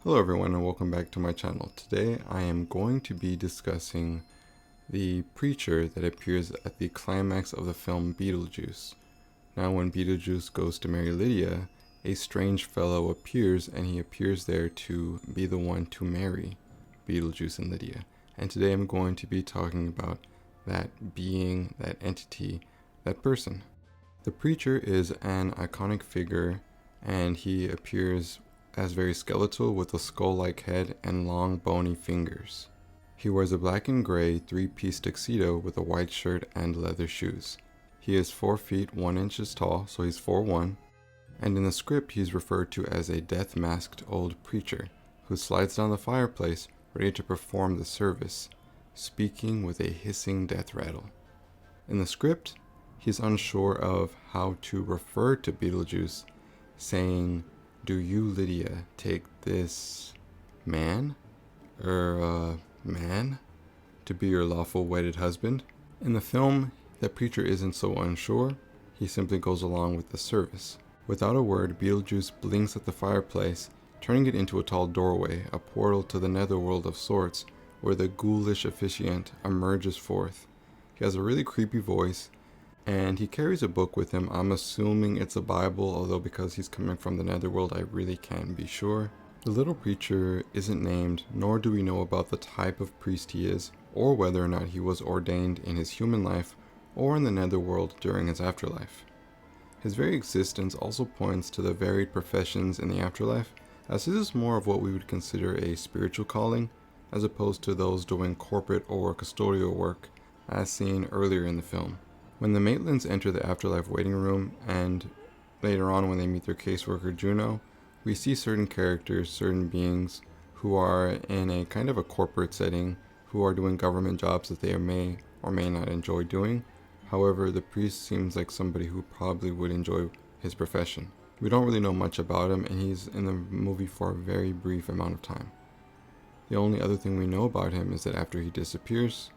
Hello everyone and welcome back to my channel. Today I am going to be discussing the preacher that appears at the climax of the film Beetlejuice. Now when Beetlejuice goes to marry Lydia, a strange fellow appears and he appears there to be the one to marry Beetlejuice and Lydia. And today I'm going to be talking about that being, that entity, that person. The preacher is an iconic figure and he appears as very skeletal with a skull-like head and long bony fingers. He wears a black and gray three-piece tuxedo with a white shirt and leather shoes. He is 4 feet 1 inches tall, so he's 4'1", and in the script he's referred to as a death-masked old preacher who slides down the fireplace ready to perform the service, speaking with a hissing death rattle. In the script, he's unsure of how to refer to Beetlejuice, saying, "Do you, Lydia, take this man to be your lawful wedded husband?" In the film, the preacher isn't so unsure. He simply goes along with the service. Without a word, Beetlejuice blinks at the fireplace, turning it into a tall doorway, a portal to the Netherworld of sorts, where the ghoulish officiate emerges forth. He has a really creepy voice, and he carries a book with him. I'm assuming it's a Bible, although because he's coming from the Netherworld, I really can't be sure. The little preacher isn't named, nor do we know about the type of priest he is, or whether or not he was ordained in his human life or in the Netherworld during his afterlife. His very existence also points to the varied professions in the afterlife, as this is more of what we would consider a spiritual calling, as opposed to those doing corporate or custodial work, as seen earlier in the film. When the Maitlands enter the afterlife waiting room, and later on when they meet their caseworker Juno, we see certain characters, certain beings, who are in a kind of a corporate setting, who are doing government jobs that they may or may not enjoy doing. However, the priest seems like somebody who probably would enjoy his profession. We don't really know much about him, and he's in the movie for a very brief amount of time. The only other thing we know about him is that after he disappears,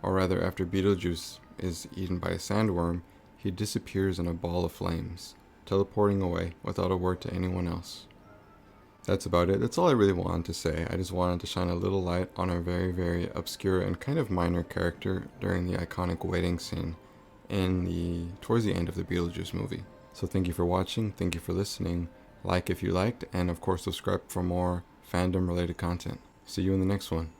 or rather after Beetlejuice is eaten by a sandworm, he disappears in a ball of flames, teleporting away without a word to anyone else. That's about it. That's all I really wanted to say. I just wanted to shine a little light on a very, very obscure and kind of minor character during the iconic wedding scene towards the end of the Beetlejuice movie. So thank you for watching, thank you for listening, like if you liked, and of course subscribe for more fandom related content. See you in the next one.